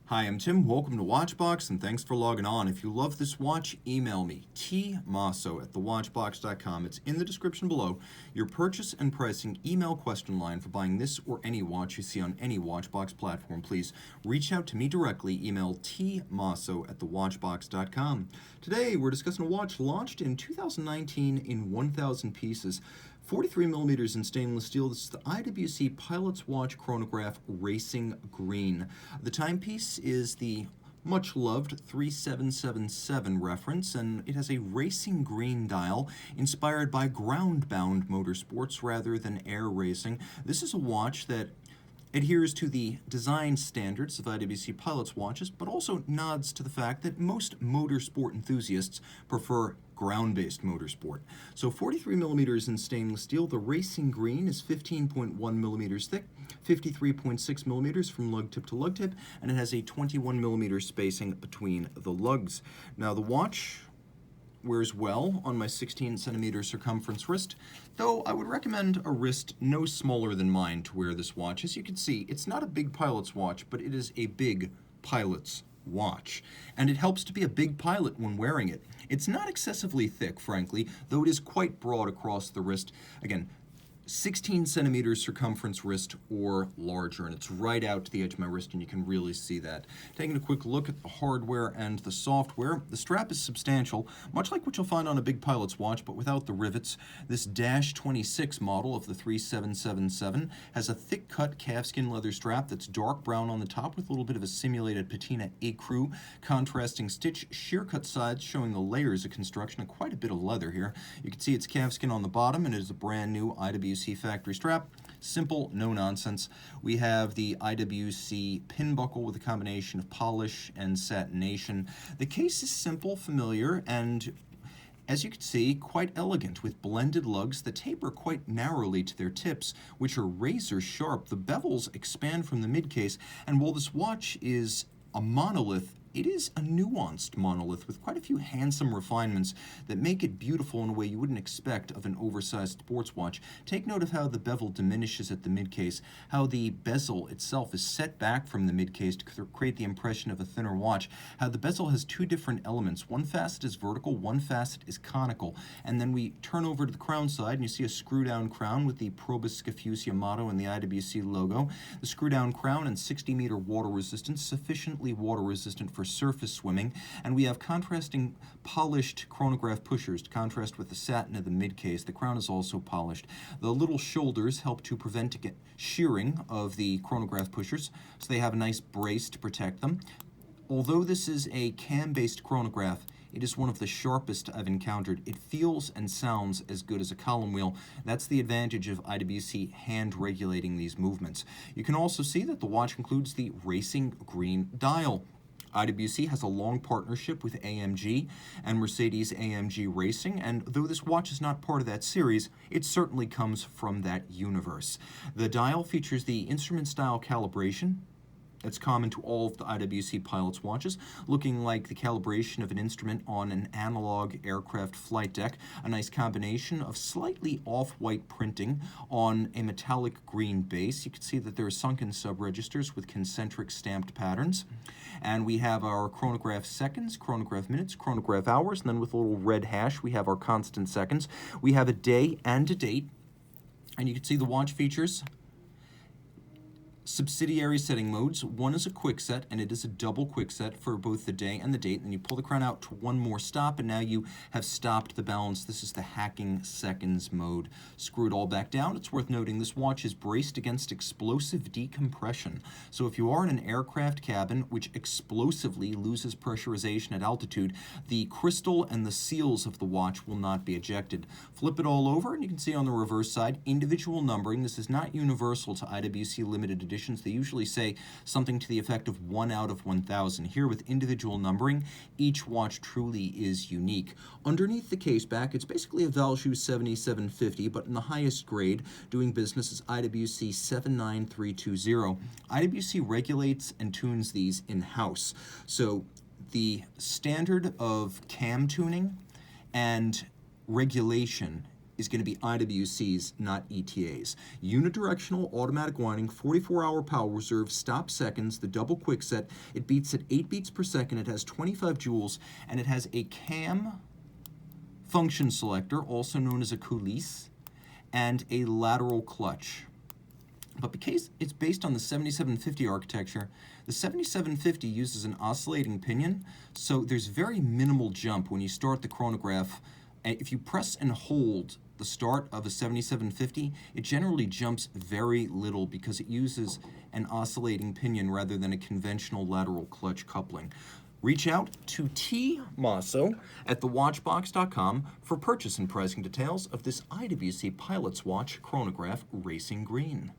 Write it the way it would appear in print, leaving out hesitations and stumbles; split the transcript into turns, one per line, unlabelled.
Hi, I'm Tim. Welcome to Watchbox, and thanks for logging on. If you love this watch, email me, tmosso@thewatchbox.com. It's in the description below. Your purchase and pricing email question line for buying this or any watch you see on any Watchbox platform. Please reach out to me directly. Email tmosso@thewatchbox.com. Today, we're discussing a watch launched in 2019 in 1,000 pieces. 43 millimeters in stainless steel. This is the IWC Pilot's Watch Chronograph Racing Green. The timepiece is the much loved 3777 reference, and it has a racing green dial inspired by ground-bound motorsports rather than air racing. This is a watch that adheres to the design standards of IWC Pilot's watches, but also nods to the fact that most motorsport enthusiasts prefer ground-based motorsport. So 43 millimeters in stainless steel. The racing green is 15.1 millimeters thick, 53.6 millimeters from lug tip to lug tip, and it has a 21 millimeter spacing between the lugs. Now the watch wears well on my 16 centimeter circumference wrist, though I would recommend a wrist no smaller than mine to wear this watch. As you can see, it's not a big pilot's watch, but it is a big pilot's watch, and it helps to be a big pilot when wearing it. It's not excessively thick, frankly, though it is quite broad across the wrist. Again, 16 centimeters circumference wrist or larger, and it's right out to the edge of my wrist, and you can really see that. Taking a quick look at the hardware and the software, the strap is substantial, much like what you'll find on a big pilot's watch, but without the rivets. This Dash 26 model of the 3777 has a thick-cut calfskin leather strap that's dark brown on the top with a little bit of a simulated patina ecru, contrasting stitch, sheer-cut sides showing the layers of construction, and quite a bit of leather here. You can see it's calfskin on the bottom, and it is a brand new IWC factory strap. Simple, no nonsense. We have the IWC pin buckle with a combination of polish and satination. The case is simple, familiar, and as you can see, quite elegant, with blended lugs that taper quite narrowly to their tips, which are razor sharp. The bevels expand from the mid-case, and while this watch is a monolith, it is a nuanced monolith with quite a few handsome refinements that make it beautiful in a way you wouldn't expect of an oversized sports watch. Take note of how the bevel diminishes at the mid-case, how the bezel itself is set back from the mid-case to create the impression of a thinner watch, how the bezel has two different elements. One facet is vertical, one facet is conical, and then we turn over to the crown side and you see a screw-down crown with the Probus Scafusia motto and the IWC logo. The screw-down crown and 60-meter water resistance, sufficiently water resistant for surface swimming, and we have contrasting polished chronograph pushers to contrast with the satin of the mid-case. The crown is also polished. The little shoulders help to prevent shearing of the chronograph pushers, so they have a nice brace to protect them. Although this is a cam-based chronograph, it is one of the sharpest I've encountered. It feels and sounds as good as a column wheel. That's the advantage of IWC hand regulating these movements. You can also see that the watch includes the racing green dial. IWC has a long partnership with AMG and Mercedes-AMG Racing, and though this watch is not part of that series, it certainly comes from that universe. The dial features the instrument-style calibration that's common to all of the IWC Pilot's watches, looking like the calibration of an instrument on an analog aircraft flight deck, a nice combination of slightly off-white printing on a metallic green base. You can see that there are sunken sub-registers with concentric stamped patterns. And we have our chronograph seconds, chronograph minutes, chronograph hours, and then with a little red hash, we have our constant seconds. We have a day and a date, and you can see the watch features subsidiary setting modes. One is a quick set, and it is a double quick set for both the day and the date. And then you pull the crown out to one more stop, and now you have stopped the balance. This is the hacking seconds mode. Screw it all back down. It's worth noting this watch is braced against explosive decompression. So if you are in an aircraft cabin which explosively loses pressurization at altitude, the crystal and the seals of the watch will not be ejected. Flip it all over, and you can see on the reverse side, individual numbering. This is not universal to IWC limited edition. They usually say something to the effect of 1 out of 1,000. Here with individual numbering, each watch truly is unique. Underneath the case back, it's basically a Valjoux 7750, but in the highest grade, doing business as IWC 79320. IWC regulates and tunes these in-house. So the standard of cam tuning and regulation is going to be IWC's, not ETA's. Unidirectional automatic winding, 44-hour power reserve, stop seconds, the double quick set. It beats at 8 beats per second. It has 25 joules, and it has a cam function selector, also known as a coulisse, and a lateral clutch. But because it's based on the 7750 architecture, the 7750 uses an oscillating pinion, so there's very minimal jump when you start the chronograph. If you press and hold the start of a 7750, it generally jumps very little because it uses an oscillating pinion rather than a conventional lateral clutch coupling. Reach out to Team Mosso at thewatchbox.com for purchase and pricing details of this IWC Pilot's Watch Chronograph Racing Green.